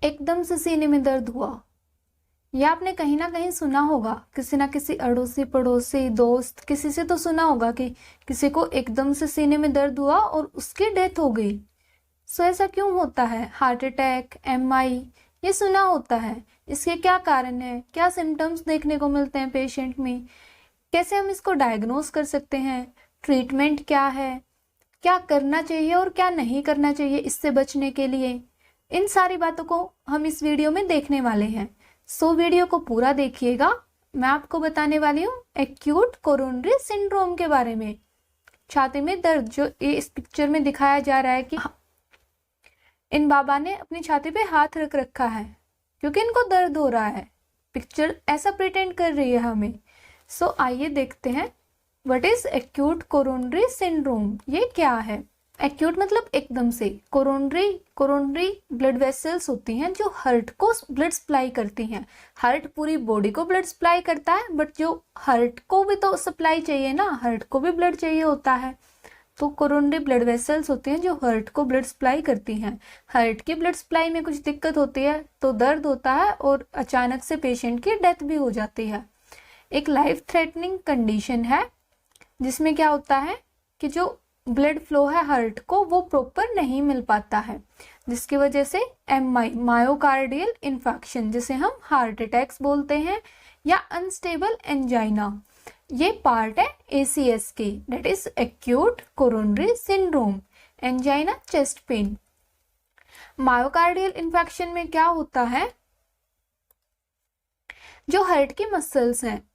एकदम से सीने में दर्द हुआ। यह आपने कहीं ना कहीं सुना होगा, किसी ना किसी अड़ोसी पड़ोसी दोस्त किसी से तो सुना होगा कि किसी को एकदम से सीने में दर्द हुआ और उसकी डेथ हो गई। सो ऐसा क्यों होता है? हार्ट अटैक, एमआई, ये सुना होता है। इसके क्या कारण है? क्या सिम्टम्स देखने को मिलते हैं पेशेंट में? कैसे हम इसको डायग्नोस कर सकते हैं? ट्रीटमेंट क्या है? क्या करना चाहिए और क्या नहीं करना चाहिए इससे बचने के लिए? इन सारी बातों को हम इस वीडियो में देखने वाले हैं। सो वीडियो को पूरा देखिएगा। मैं आपको बताने वाली हूँ एक्यूट कोरोनरी सिंड्रोम के बारे में। छाती में दर्द, जो इस पिक्चर में दिखाया जा रहा है कि इन बाबा ने अपनी छाती पे हाथ रख रखा है क्योंकि इनको दर्द हो रहा है। पिक्चर ऐसा प्रिटेंड कर रही है हमें। सो आइए देखते हैं what is acute coronary syndrome. ये क्या है? एक्यूट मतलब एकदम से। कोरोनरी ब्लड वेसल्स होती हैं जो हार्ट को ब्लड सप्लाई करती हैं। हार्ट पूरी बॉडी को ब्लड सप्लाई करता है, बट जो हार्ट को भी तो सप्लाई चाहिए ना, हार्ट को भी ब्लड चाहिए होता है। तो कोरोनरी ब्लड वेसल्स होती हैं जो हार्ट को ब्लड सप्लाई करती हैं। हार्ट की ब्लड सप्लाई में कुछ दिक्कत होती है तो दर्द होता है और अचानक से पेशेंट की डेथ भी हो जाती है। एक लाइफ थ्रेटनिंग कंडीशन है जिसमें क्या होता है कि जो ब्लड फ्लो है हार्ट को वो प्रॉपर नहीं मिल पाता है, जिसकी वजह से एमआई, मायोकार्डियल इन्फेक्शन, जिसे हम हार्ट अटैक्स बोलते हैं, या अनस्टेबल एंजाइना, ये पार्ट है एसीएस की, that is acute coronary syndrome. Angina chest pain. Myocardial infection में क्या होता है, जो हार्ट की मसल्स हैं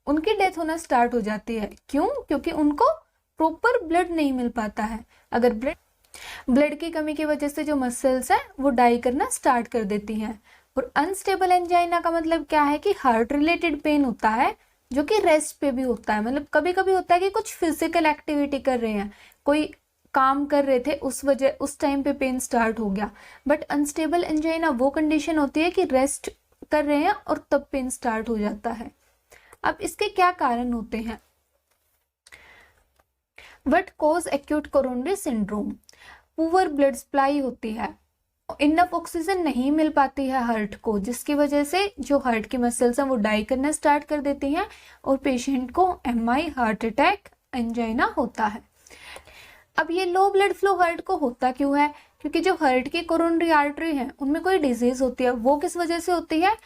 उनकी डेथ होना स्टार्ट हो जाती है। क्यों? क्योंकि उनको प्रॉपर ब्लड नहीं मिल पाता है। अगर ब्लड की कमी की वजह से जो मसल्स हैं वो डाई करना स्टार्ट कर देती हैं। और अनस्टेबल एंजाइना का मतलब क्या है कि हार्ट रिलेटेड पेन होता है जो कि रेस्ट पे भी होता है। मतलब कभी कभी होता है कि कुछ फिजिकल एक्टिविटी कर रहे हैं, कोई काम कर रहे थे, उस टाइम पे पेन स्टार्ट हो गया। बट अनस्टेबल एंजाइना वो कंडीशन होती है कि रेस्ट कर रहे हैं और तब पेन स्टार्ट हो जाता है। अब इसके क्या कारण होते हैं? What cause acute coronary syndrome? Poor blood supply होती है, इनफ ऑक्सीजन नहीं मिल पाती है हार्ट को, जिसकी वजह से जो हार्ट की मसल्स हैं वो डाई करना स्टार्ट कर देती हैं और पेशेंट को एमआई, हार्ट अटैक, एंजाइना होता है। अब ये लो ब्लड फ्लो हार्ट को होता क्यों है? क्योंकि जो हार्ट की कोरोनरी आर्टरी है उनमें कोई डिजीज होती है। वो किस वजह से होती है?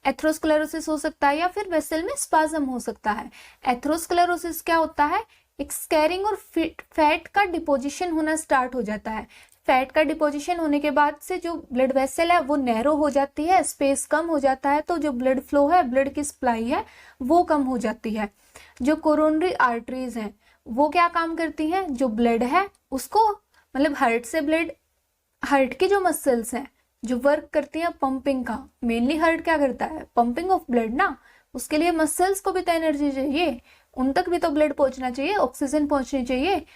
एथ्रोस्क्लेरोसिस हो सकता है या फिर वेसल में स्पाज्म हो सकता है। एथ्रोस्क्लेरोसिस क्या होता है? एक स्कैरिंग और फैट का डिपोजिशन होना स्टार्ट हो जाता है। फैट का डिपोजिशन होने के बाद से जो ब्लड वेसल है वो नैरो हो जाती है, स्पेस कम हो जाता है, तो जो ब्लड फ्लो है, ब्लड की सप्लाई है, वो कम हो जाती है। जो कोरोनरी आर्टरीज हैं वो क्या काम करती हैं? जो ब्लड है उसको, मतलब हार्ट से ब्लड, हार्ट की जो मसल्स हैं जो वर्क करती हैं पंपिंग का, मेनली हार्ट क्या करता है? पंपिंग ऑफ ब्लड ना। उसके लिए मसल्स को भी तो एनर्जी चाहिए, उन तक भी तो ब्लड पहुंचना चाहिए, ऑक्सीजन पहुंचनी चाहिए,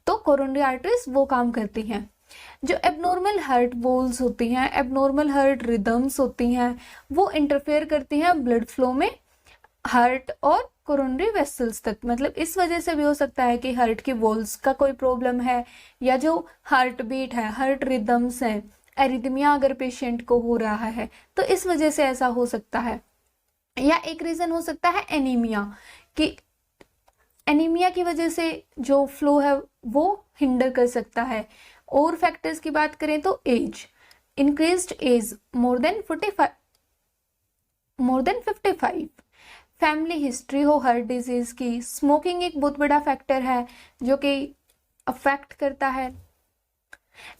तो कोरोनरी आर्टरीज वो काम करती हैं। जो एबनॉर्मल हार्ट वॉल्स होती हैं, एबनॉर्मल हार्ट रिदम्स होती हैं, वो इंटरफेयर करती हैं ब्लड फ्लो में हार्ट और कोरोनरी वेसल्स तक। मतलब इस वजह से भी हो सकता है कि हार्ट की वॉल्स का कोई प्रॉब्लम है, या जो हार्ट बीट है, हार्ट रिदम्स है, एरिथमिया अगर पेशेंट को हो रहा है तो इस वजह से ऐसा हो सकता है। या एक रीजन हो सकता है एनीमिया, कि एनीमिया की वजह से जो फ्लो है वो हिंडर कर सकता है। और फैक्टर्स की बात करें तो age, increased age more than 55, family history हो हार्ट डिजीज की, स्मोकिंग एक बहुत बड़ा फैक्टर है जो कि अफेक्ट करता है।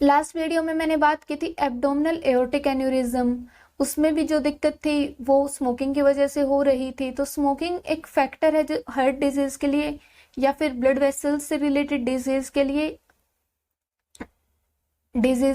लास्ट वीडियो में मैंने बात की थी एब्डोमिनल एओर्टिक एन्यूरिज्म, उसमें भी जो दिक्कत थी वो स्मोकिंग की वजह से हो रही थी। तो स्मोकिंग एक फैक्टर है जो हार्ट डिजीज के लिए या फिर ब्लड वेसल्स से रिलेटेड डिजीज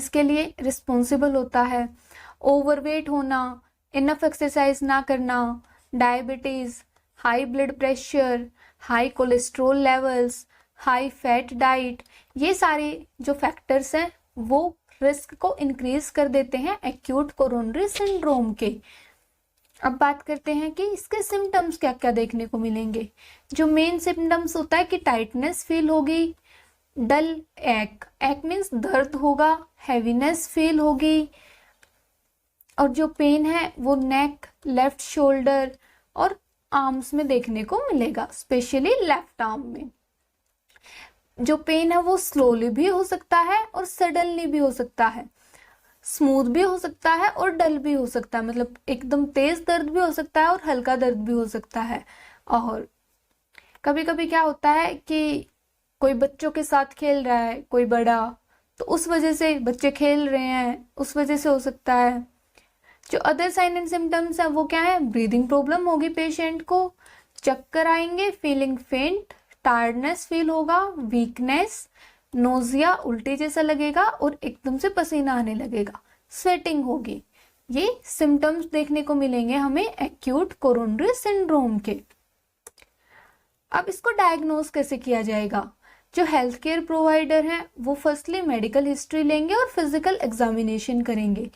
के लिए रिस्पॉन्सिबल होता है। ओवरवेट होना, इनफ एक्सरसाइज ना करना, diabetes, high blood pressure, high cholesterol levels, high fat diet, ये सारे जो फैक्टर्स हैं वो रिस्क को इंक्रीज कर देते हैं एक्यूट कोरोनरी सिंड्रोम के। अब बात करते हैं कि इसके सिम्टम्स क्या क्या देखने को मिलेंगे। जो मेन सिम्टम्स होता है कि टाइटनेस फील होगी, डल एक मीन्स दर्द होगा, हैवीनेस फील होगी, और जो पेन है वो नेक, लेफ्ट शोल्डर और आर्म्स में देखने को मिलेगा, स्पेशली लेफ्ट आर्म में। जो पेन है वो स्लोली भी हो सकता है और सडनली भी हो सकता है, स्मूथ भी हो सकता है और डल भी हो सकता है, मतलब एकदम तेज दर्द भी हो सकता है और हल्का दर्द भी हो सकता है। और कभी कभी क्या होता है कि कोई बच्चों के साथ खेल रहा है, कोई बड़ा, तो उस वजह से, बच्चे खेल रहे हैं उस वजह से हो सकता है। जो अदर साइन एंड सिम्टम्स है वो क्या है, ब्रीदिंग प्रॉब्लम होगी पेशेंट को, चक्कर आएंगे, फीलिंग फेंट, टायर्डनेस फील होगा, वीकनेस, नोजिया, उल्टी जैसा लगेगा और एकदम से पसीना आने लगेगा, स्वेटिंग होगी। ये सिम्टम्स देखने को मिलेंगे हमें एक्यूट कोरोनरी सिंड्रोम के। अब इसको डायग्नोस कैसे किया जाएगा? जो हेल्थ केयर प्रोवाइडर हैं वो फर्स्टली मेडिकल हिस्ट्री लेंगे और फिजिकल एग्जामिनेशन करेंगे।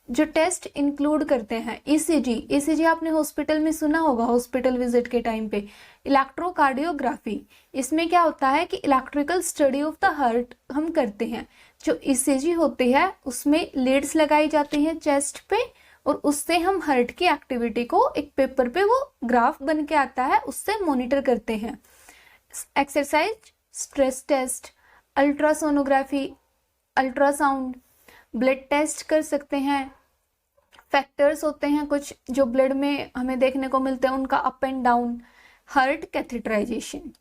जो टेस्ट इंक्लूड करते हैं ईसीजी, ईसीजी आपने हॉस्पिटल में सुना होगा, हॉस्पिटल विजिट के टाइम पे, इलेक्ट्रोकार्डियोग्राफी, इसमें क्या होता है कि electrical study of the heart हम करते हैं। जो ईसीजी होती है उसमें लीड्स लगाई जाती हैं चेस्ट पे और उससे हम हार्ट की एक्टिविटी को एक पेपर पे वो ग्राफ बन के आता है, उससे मॉनिटर करते हैं। Exercise, stress test, ultrasonography, ultrasound, blood test कर सकते हैं। फैक्टर्स होते हैं कुछ जो ब्लड में हमें देखने को मिलते हैं, उनका up and down. Heart catheterization,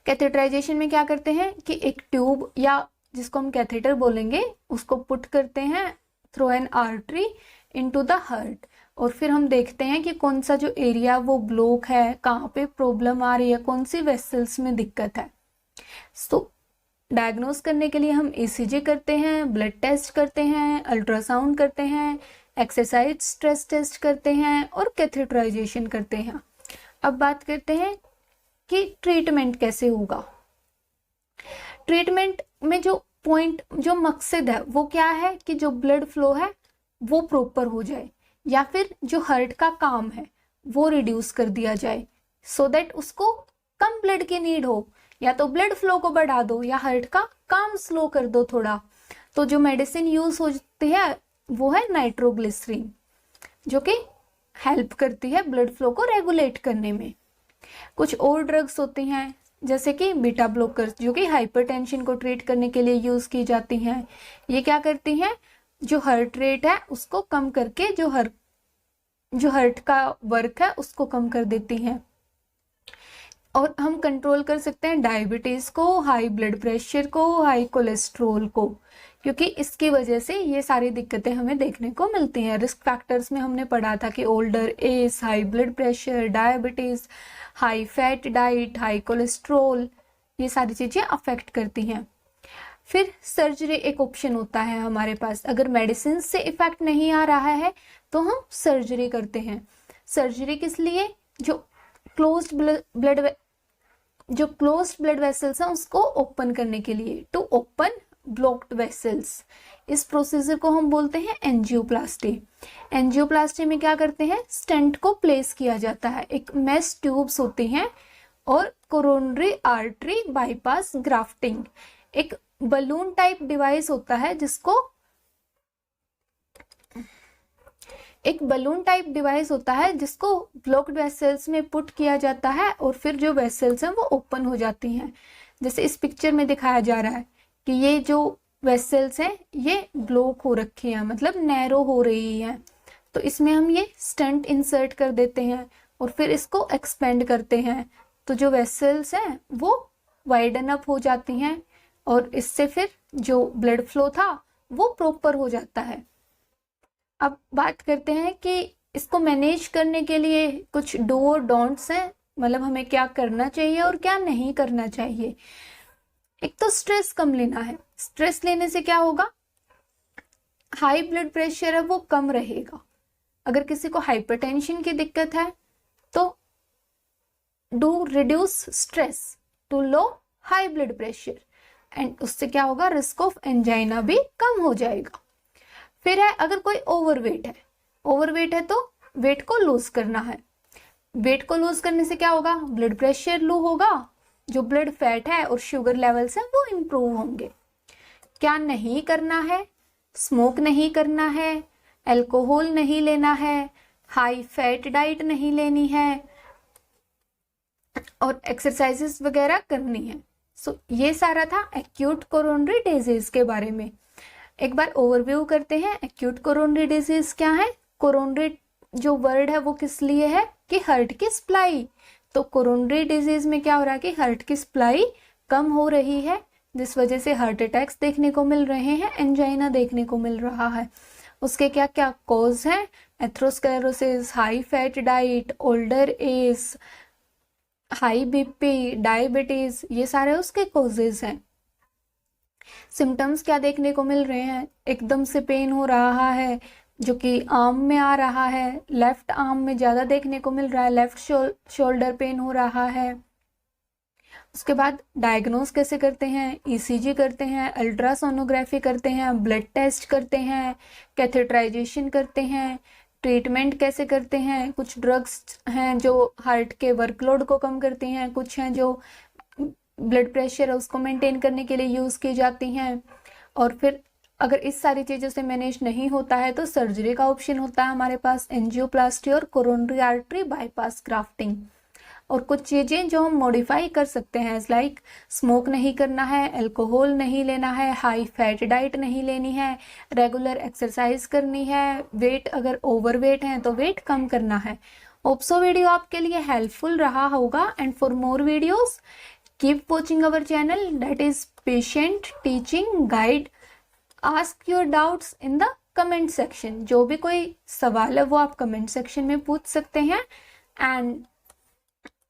catheterization में क्या करते हैं कि एक ट्यूब या जिसको हम कैथेटर बोलेंगे उसको पुट करते हैं through an artery into the heart, और फिर हम देखते हैं कि कौन सा जो एरिया वो ब्लॉक है, कहाँ पे प्रॉब्लम आ रही है, कौन सी वेसल्स में दिक्कत है। सो डायग्नोस करने के लिए हम ईसीजी करते हैं, ब्लड टेस्ट करते हैं, अल्ट्रासाउंड करते हैं, एक्सरसाइज स्ट्रेस टेस्ट करते हैं और कैथेटराइजेशन करते हैं। अब बात करते हैं कि ट्रीटमेंट कैसे होगा। ट्रीटमेंट में जो पॉइंट, जो मकसद है वो क्या है कि जो ब्लड फ्लो है वो प्रॉपर हो जाए, या फिर जो हार्ट का काम है वो रिड्यूस कर दिया जाए, सो दैट उसको कम ब्लड की नीड हो। या तो ब्लड फ्लो को बढ़ा दो या हार्ट का काम स्लो कर दो थोड़ा। तो जो मेडिसिन यूज होती है वो है नाइट्रोग्लिसरीन, जो कि हेल्प करती है ब्लड फ्लो को रेगुलेट करने में। कुछ और ड्रग्स होती हैं जैसे कि बीटा ब्लॉकर्स, जो कि हाइपरटेंशन को ट्रीट करने के लिए यूज की जाती हैं। ये क्या करती हैं, जो हार्ट रेट है उसको कम करके जो हार्ट का वर्क है उसको कम कर देती हैं। और हम कंट्रोल कर सकते हैं डायबिटीज को, हाई ब्लड प्रेशर को, हाई कोलेस्ट्रोल को, क्योंकि इसकी वजह से ये सारी दिक्कतें हमें देखने को मिलती हैं। रिस्क फैक्टर्स में हमने पढ़ा था कि older age, high blood pressure, diabetes, high fat diet, high cholesterol, ये सारी चीजें अफेक्ट करती हैं। फिर सर्जरी एक ऑप्शन होता है हमारे पास। अगर मेडिसिन से इफेक्ट नहीं आ रहा है तो हम सर्जरी करते हैं। सर्जरी किस लिए, जो क्लोज्ड ब्लड वेसल्स हैं उसको ओपन करने के लिए, टू ओपन ब्लॉक्ड वेसल्स। इस प्रोसीजर को हम बोलते हैं एंजियोप्लास्टी। एंजियोप्लास्टी में क्या करते हैं, स्टेंट को प्लेस किया जाता है। एक मेश ट्यूब्स होती हैं और कोरोनरी आर्टरी बाईपास ग्राफ्टिंग, एक बलून टाइप डिवाइस होता है जिसको ब्लॉक्ड वेसल्स में पुट किया जाता है और फिर जो वेसल्स हैं वो ओपन हो जाती हैं। जैसे इस पिक्चर में दिखाया जा रहा है कि ये जो वेसल्स हैं ये ब्लॉक हो रखी हैं, मतलब नैरो हो रही हैं। तो इसमें हम ये स्टेंट इंसर्ट कर देते हैं और फिर इसको एक्सपेंड करते हैं, तो जो वेसल्स हैं वो वाइडन अप हो जाती हैं और इससे फिर जो ब्लड फ्लो था वो प्रॉपर हो जाता है। अब बात करते हैं कि इसको मैनेज करने के लिए कुछ डू और डोंट्स हैं, मतलब हमें क्या करना चाहिए और क्या नहीं करना चाहिए। एक तो स्ट्रेस कम लेना है। स्ट्रेस लेने से क्या होगा, हाई ब्लड प्रेशर है वो कम रहेगा। अगर किसी को हाइपरटेंशन की दिक्कत है तो do reduce stress to low high blood pressure, and उससे क्या होगा, रिस्क ऑफ एंजाइना भी कम हो जाएगा। फिर है, अगर कोई ओवरवेट है तो वेट को लूज करना है। वेट को लूज करने से क्या होगा, ब्लड प्रेशर लो होगा, जो ब्लड फैट है और शुगर लेवल्स है वो इंप्रूव होंगे। क्या नहीं करना है, स्मोक नहीं करना है, अल्कोहल नहीं लेना है, हाई फैट डाइट नहीं लेनी है और एक्सरसाइजेस वगैरह करनी है। सो ये सारा था एक्यूट कोरोनरी डिजीज के बारे में। एक बार ओवरव्यू करते हैं, एक्यूट कोरोनरी डिजीज क्या है। कोरोनरी जो वर्ड है वो किस लिए है कि हार्ट की सप्लाई। तो कोरोनरी डिजीज में क्या हो रहा है कि हार्ट की सप्लाई कम हो रही है, जिस वजह से हार्ट अटैक्स देखने को मिल रहे हैं, एंजाइना देखने को मिल रहा है। उसके क्या क्या कॉज हैं, atherosclerosis, high fat diet, older age, high BP, diabetes, ये सारे उसके कॉजेज हैं। सिम्टम्स क्या देखने को मिल रहे हैं, एकदम से पेन हो रहा है जो कि आर्म में आ रहा है, लेफ्ट आर्म में ज़्यादा देखने को मिल रहा है, लेफ्ट शोल्डर पेन हो रहा है। उसके बाद डायग्नोस कैसे करते हैं, ईसीजी करते हैं, अल्ट्रासोनोग्राफी करते हैं, ब्लड टेस्ट करते हैं, कैथेटराइजेशन करते हैं, ट्रीटमेंट कैसे करते हैं। कुछ ड्रग्स हैं जो हार्ट के वर्कलोड को कम करती हैं, कुछ हैं जो ब्लड प्रेशर है उसको मेंटेन करने के लिए यूज़ की जाती हैं। और फिर अगर इस सारी चीज़ों से मैनेज नहीं होता है तो सर्जरी का ऑप्शन होता है हमारे पास, एंजियोप्लास्टी और कोरोनरी आर्टरी बाईपास ग्राफ्टिंग। और कुछ चीज़ें जो हम मॉडिफाई कर सकते हैं, लाइक स्मोक नहीं करना है, अल्कोहल नहीं लेना है, हाई फैट डाइट नहीं लेनी है, रेगुलर एक्सरसाइज करनी है, वेट अगर ओवर वेट है तो वेट कम करना है। होप्सो वीडियो आपके लिए हेल्पफुल रहा होगा। And for more videos keep watching our channel, that is patient teaching guide. Ask your doubts in the comment section. जो भी कोई सवाल है वो आप कमेंट सेक्शन में पूछ सकते हैं। And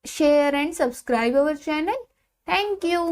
share and subscribe our channel. Thank you.